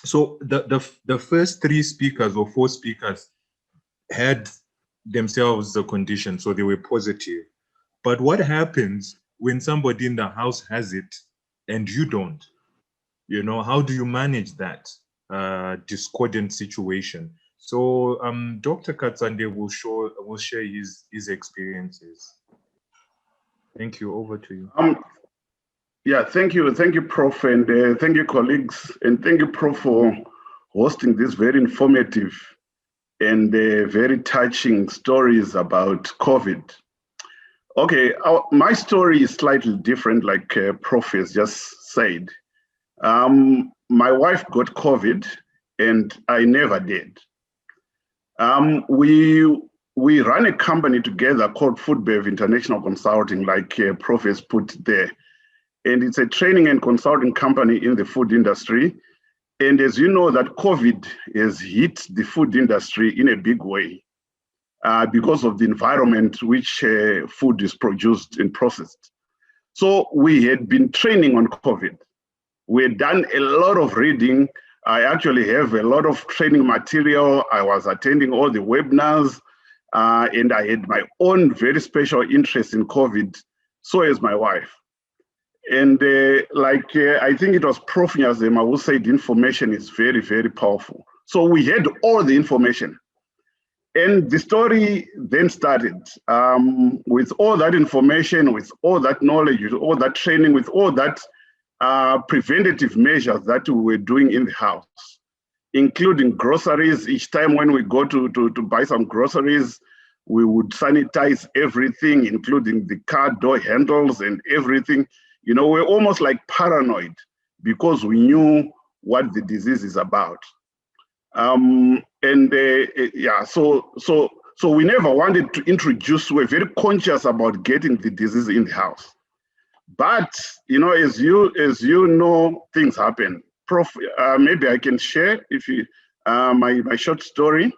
So the first three speakers or four speakers had themselves the condition, so they were positive. But what happens when somebody in the house has it and you don't? How do you manage that discordant situation? So Dr. Katsande will share his experiences. Thank you. Over to you. Yeah, thank you, Prof, and thank you, colleagues, and thank you, Prof, for hosting this very informative and very touching stories about COVID. Okay, my story is slightly different, like Prof has just said. My wife got COVID, and I never did. We run a company together called Foodbev International Consulting, like Prof has put there. And it's a training and consulting company in the food industry. And as you know, that COVID has hit the food industry in a big way because of the environment which food is produced and processed. So we had been training on COVID. We had done a lot of reading. I actually have a lot of training material. I was attending all the webinars, and I had my own very special interest in COVID. So is my wife. And I think it was Prof. Nyazema who said information is very, very powerful. So we had all the information. And the story then started with all that information, with all that knowledge, with all that training, with all that preventative measures that we were doing in the house, including groceries. Each time when we go to buy some groceries, we would sanitize everything, including the car door handles and everything. We're almost like paranoid because we knew what the disease is about. So we never wanted to introduce, we're very conscious about getting the disease in the house. But, as you know, things happen. Prof, maybe I can share if you, my short story,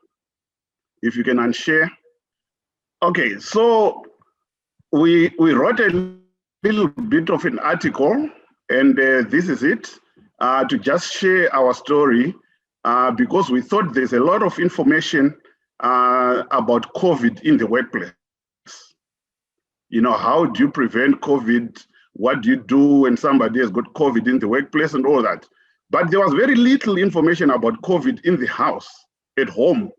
if you can unshare. Okay, so we wrote a little bit of an article, and this is it, to just share our story, because we thought there's a lot of information about COVID in the workplace. How do you prevent COVID? What do you do when somebody has got COVID in the workplace and all that? But there was very little information about COVID in the house, at home.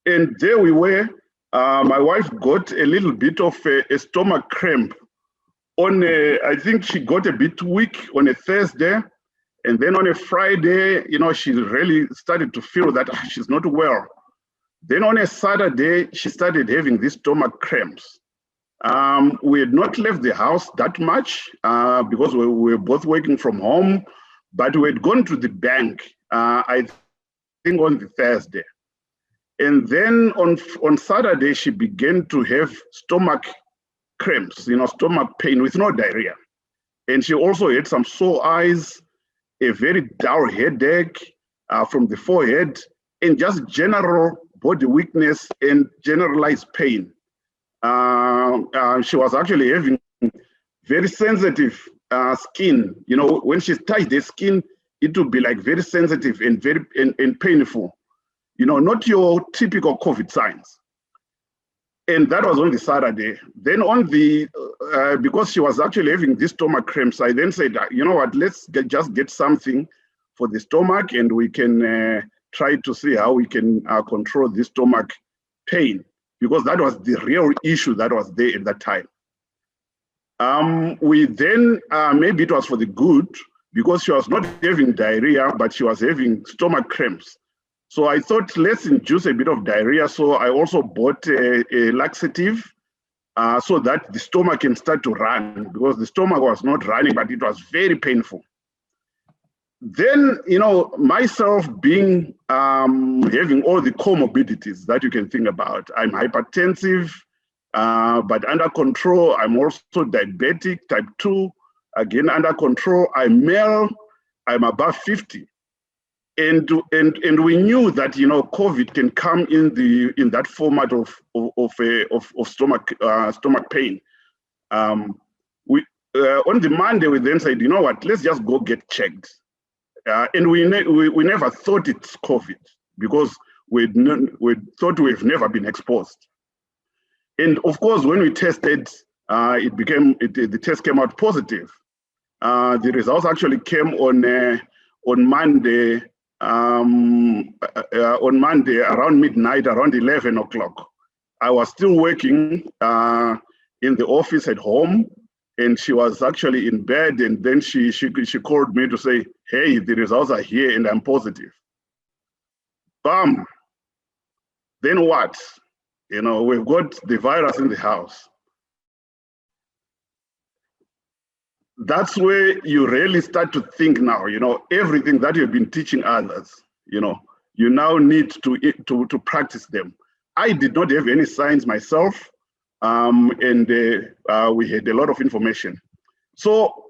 And there we were, my wife got a little bit of a stomach cramp I think she got a bit weak on a Thursday, and then on a Friday, she really started to feel that she's not well. Then on a Saturday, she started having these stomach cramps. We had not left the house that much because we were both working from home, but we had gone to the bank, I think on the Thursday. And then on Saturday, she began to have stomach cramps, stomach pain with no diarrhea. And she also had some sore eyes, a very dull headache from the forehead, and just general body weakness and generalized pain. She was actually having very sensitive skin. When she touched the skin, it would be like very sensitive and very and painful. Not your typical COVID signs. And that was on the Saturday. Then on the, because she was actually having these stomach cramps, I then said, you know what, let's just get something for the stomach, and we can try to see how we can control the stomach pain, because that was the real issue that was there at that time. We then, maybe it was for the good, because she was not having diarrhea, but she was having stomach cramps. So I thought, let's induce a bit of diarrhea. So I also bought a laxative so that the stomach can start to run, because the stomach was not running, but it was very painful. Then, myself being, having all the comorbidities that you can think about. I'm hypertensive, but under control. I'm also diabetic, type 2, again, under control. I'm male, I'm above 50. And we knew that COVID can come in that format of stomach pain. On the Monday we then said, you know what, let's just go get checked. And we never thought it's COVID because we thought we've never been exposed. And of course, when we tested, the test came out positive. The results actually came on Monday. On Monday around midnight, around 11 o'clock. I was still working in the office at home, and she was actually in bed, and then she called me to say, hey, the results are here and I'm positive. Bam. Then what? You know, we've got the virus in the house. That's where you really start to think now, you know, everything that you've been teaching others, you know, you now need to practice them. I did not have any signs myself, and we had a lot of information. So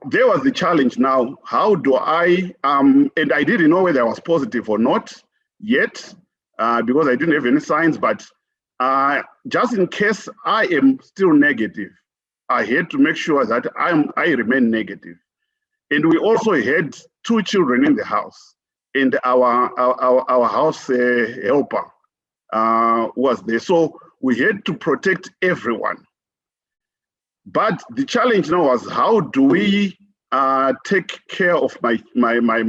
there was the challenge now. How do I, and I didn't know whether I was positive or not yet, because I didn't have any signs, but just in case I am still negative, I had to make sure that I remain negative. And we also had 2 children in the house, and our house helper was there. So we had to protect everyone. But the challenge now was, how do we take care of my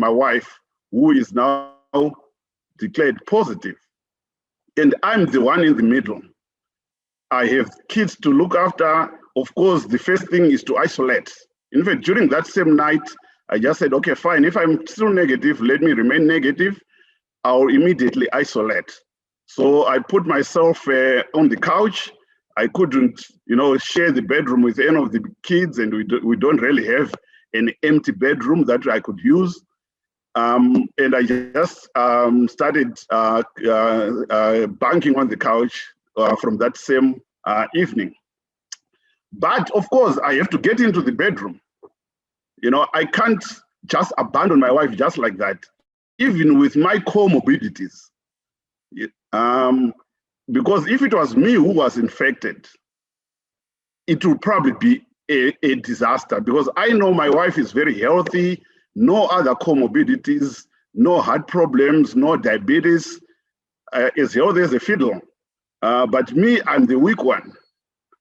wife, who is now declared positive? And I'm the one in the middle. I have kids to look after. Of course, the first thing is to isolate. In fact, during that same night, I just said, okay, fine. If I'm still negative, let me remain negative. I'll immediately isolate. So I put myself on the couch. I couldn't, you know, share the bedroom with any of the kids, and we don't really have an empty bedroom that I could use. And I just started banking on the couch from that same evening. But of course, I have to get into the bedroom. You know, I can't just abandon my wife just like that, even with my comorbidities. Because if it was me who was infected, it would probably be a disaster, because I know my wife is very healthy, no other comorbidities, no heart problems, no diabetes, as healthy as a fiddle. But me, I'm the weak one.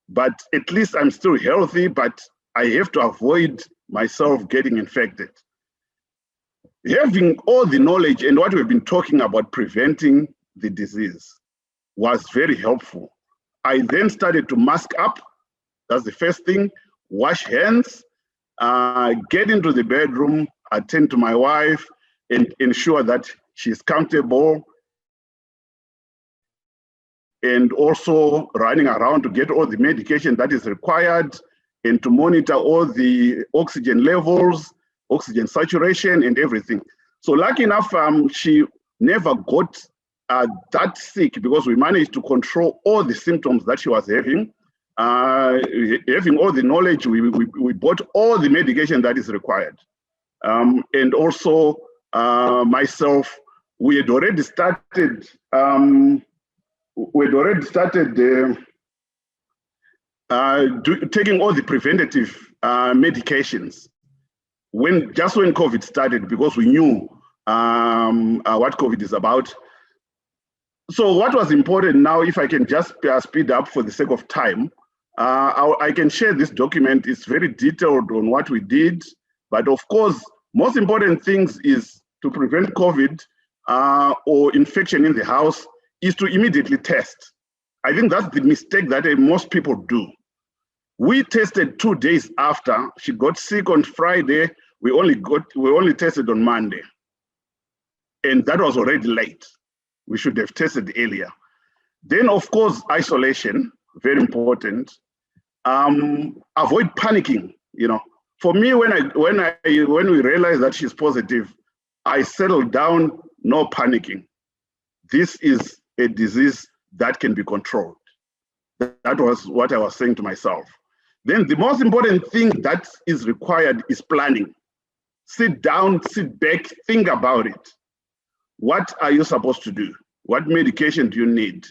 But at least I'm still healthy, but I have to avoid myself getting infected. Having all the knowledge and what we've been talking about preventing the disease was very helpful. I then started to mask up. That's the first thing. Wash hands, get into the bedroom, attend to my wife, and ensure that she's comfortable, and also running around to get all the medication that is required, and to monitor all the oxygen levels, oxygen saturation, and everything. So lucky enough, she never got that sick, because we managed to control all the symptoms that she was having. Having all the knowledge, we bought all the medication that is required. And also myself, we had already started taking all the preventative medications when COVID started, because we knew what COVID is about. So what was important now, if I can just speed up for the sake of time, I can share this document. It's very detailed on what we did, but of course, most important things is to prevent COVID or infection in the house is to immediately test. I think that's the mistake that most people do. We tested 2 days after she got sick on Friday. We only tested on Monday, and that was already late. We should have tested earlier. Then, of course, isolation, very important. Avoid panicking. You know, for me, when we realized that she's positive, I settled down. No panicking. This is a disease that can be controlled. That was what I was saying to myself. Then the most important thing that is required is planning. Sit down, sit back, think about it. What are you supposed to do? What medication do you need?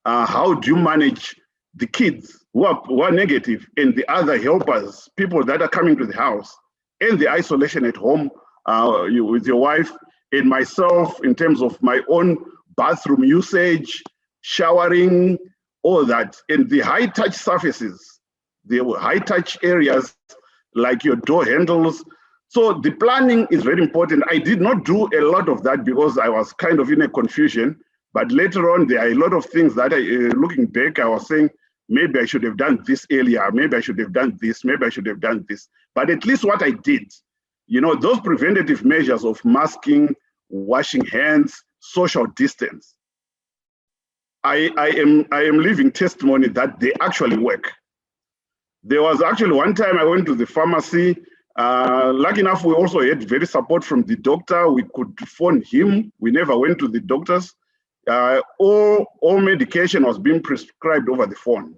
How do you manage the kids who are negative, and the other helpers, people that are coming to the house, and the isolation at home? with your wife, and myself in terms of my own bathroom usage, showering, all that, and the high touch surfaces, the high touch areas like your door handles. So the planning is very important. I did not do a lot of that because I was kind of in a confusion, but later on there are a lot of things that looking back, I was saying, maybe I should have done this earlier, maybe I should have done this, maybe I should have done this. But at least what I did, you know, those preventative measures of masking, washing hands, social distance, I am living testimony that they actually work. There was actually one time I went to the pharmacy. Lucky enough, we also had very support from the doctor. We could phone him. We never went to the doctors. All medication was being prescribed over the phone.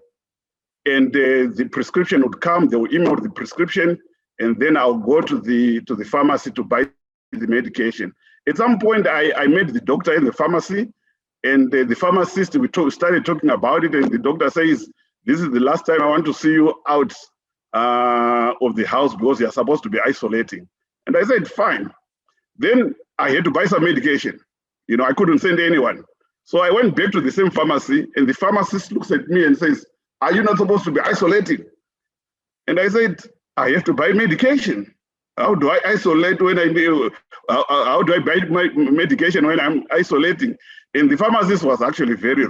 And the prescription would come, they would email the prescription, and then I'll go to the pharmacy to buy the medication. At some point, I met the doctor in the pharmacy, and the pharmacist, we started talking about it, and the doctor says, this is the last time I want to see you out of the house because you're supposed to be isolating. And I said, fine. Then I had to buy some medication. You know, I couldn't send anyone. So I went back to the same pharmacy, and the pharmacist looks at me and says, are you not supposed to be isolating? And I said, I have to buy medication. How do I isolate when how do I buy my medication when I'm isolating? And the pharmacist was actually very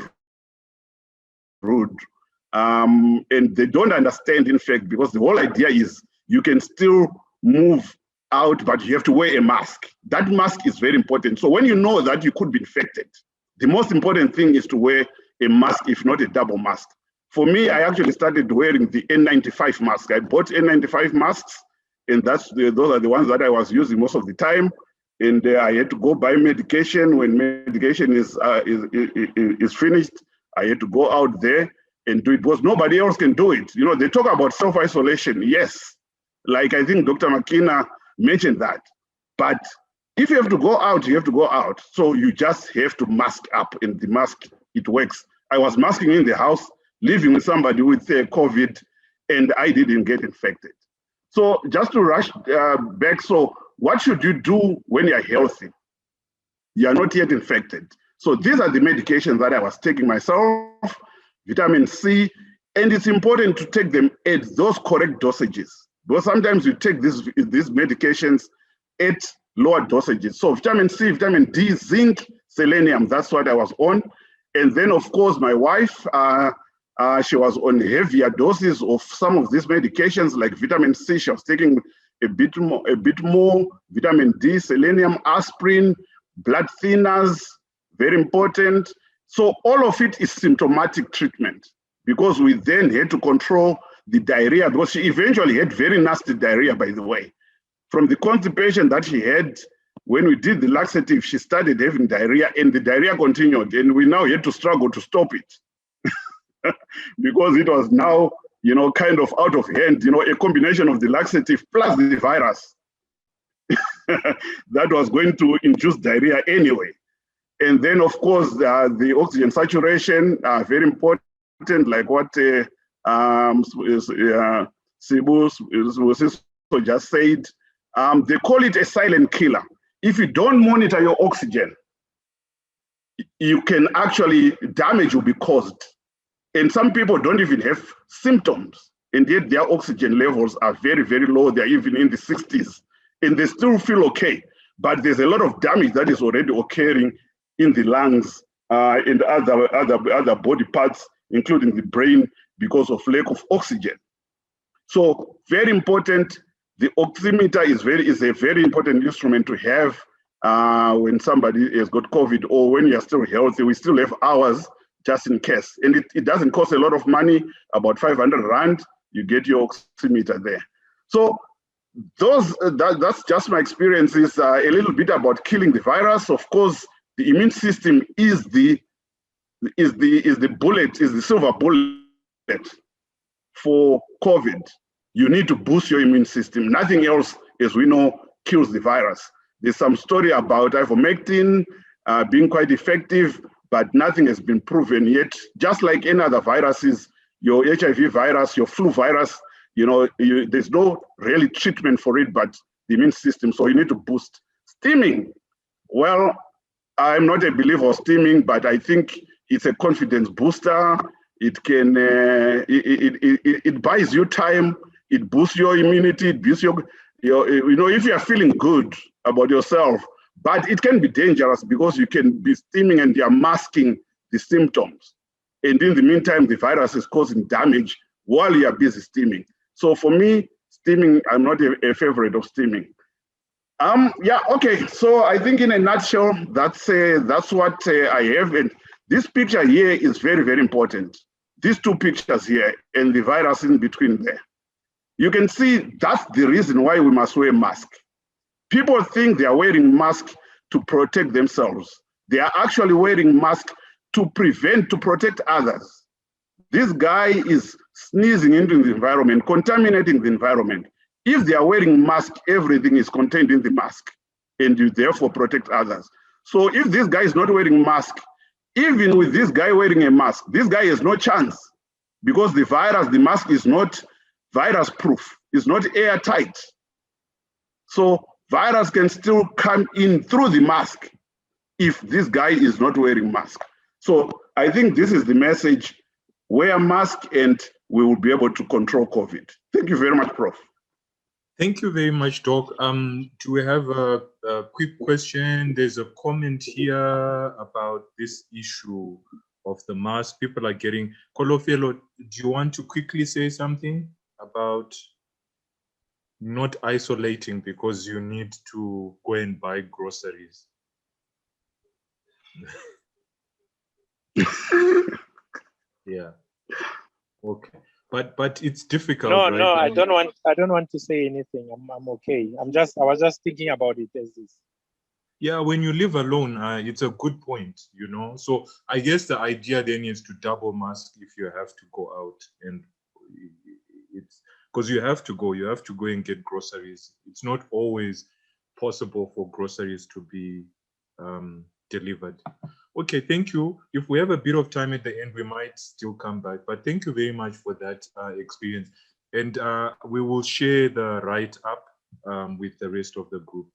rude. And they don't understand, in fact, because the whole idea is you can still move out, but you have to wear a mask. That mask is very important. So when you know that you could be infected, the most important thing is to wear a mask, if not a double mask. For me, I actually started wearing the N95 mask. I bought N95 masks, and those are the ones that I was using most of the time. And I had to go buy medication. When medication is finished, I had to go out there and do it because nobody else can do it. You know, they talk about self-isolation. Yes, like I think Dr. Makina mentioned that. But if you have to go out, you have to go out. So you just have to mask up, and the mask, it works. I was masking in the house, living with somebody with COVID, and I didn't get infected. So just to rush back, so what should you do when you're healthy? You're not yet infected. So these are the medications that I was taking myself, vitamin C, and it's important to take them at those correct dosages. Because sometimes you take these medications at lower dosages. So vitamin C, vitamin D, zinc, selenium, that's what I was on. And then of course my wife, she was on heavier doses of some of these medications like vitamin C. She was taking a bit more, vitamin D, selenium, aspirin, blood thinners, very important. So all of it is symptomatic treatment because we then had to control the diarrhea because she eventually had very nasty diarrhea, by the way. From the constipation that she had, when we did the laxative, she started having diarrhea and the diarrhea continued, and we now had to struggle to stop it because it was now, you know, kind of out of hand, you know, a combination of the laxative plus the virus that was going to induce diarrhea anyway. And then, of course, the oxygen saturation, very important, like what Sibu just said. They call it a silent killer. If you don't monitor your oxygen, you can actually, damage will be caused. And some people don't even have symptoms, and yet their oxygen levels are very, very low. They're even in the 60s, and they still feel okay. But there's a lot of damage that is already occurring in the lungs and other body parts, including the brain, because of lack of oxygen. So very important. The oximeter is a very important instrument to have when somebody has got COVID or when you're still healthy. We still have hours just in case. And it doesn't cost a lot of money, about 500 Rand, you get your oximeter there. So that's just my experiences, a little bit about killing the virus. Of course, the immune system is the bullet, is the silver bullet for COVID. You need to boost your immune system. Nothing else, as we know, kills the virus. There's some story about ivermectin being quite effective, but nothing has been proven yet. Just like any other viruses, your HIV virus, your flu virus, you know, there's no really treatment for it, but the immune system. So you need to boost. Steaming, well, I'm not a believer of steaming, but I think it's a confidence booster. It can, it buys you time. It boosts your immunity. It boosts your, if you are feeling good about yourself, but it can be dangerous because you can be steaming and you are masking the symptoms. And in the meantime, the virus is causing damage while you are busy steaming. So for me, steaming, I'm not a favorite of steaming. Yeah, okay. So I think in a nutshell, that's what I have. And this picture here is very, very important. These two pictures here and the virus in between there. You can see that's the reason why we must wear masks. People think they are wearing masks to protect themselves. They are actually wearing masks to protect others. This guy is sneezing into the environment, contaminating the environment. If they are wearing masks, everything is contained in the mask, and you therefore protect others. So if this guy is not wearing mask, even with this guy wearing a mask, this guy has no chance because the mask is not virus proof, it's not airtight. So virus can still come in through the mask if this guy is not wearing mask. So I think this is the message: wear mask and we will be able to control COVID. Thank you very much, Prof. Thank you very much, Doc. Do we have a quick question? There's a comment here about this issue of the mask. People are getting, Kolofelo, do you want to quickly say something about not isolating because you need to go and buy groceries? Yeah. Okay. But it's difficult. No, right? no, I don't want to say anything. I'm okay. I was just thinking about it as this. Yeah, when you live alone, it's a good point, So I guess the idea then is to double mask if you have to go out, and it's because you have to go and get groceries. It's not always possible for groceries to be delivered. Okay, thank you. If we have a bit of time at the end, we might still come back, but thank you very much for that experience. And we will share the write-up with the rest of the group.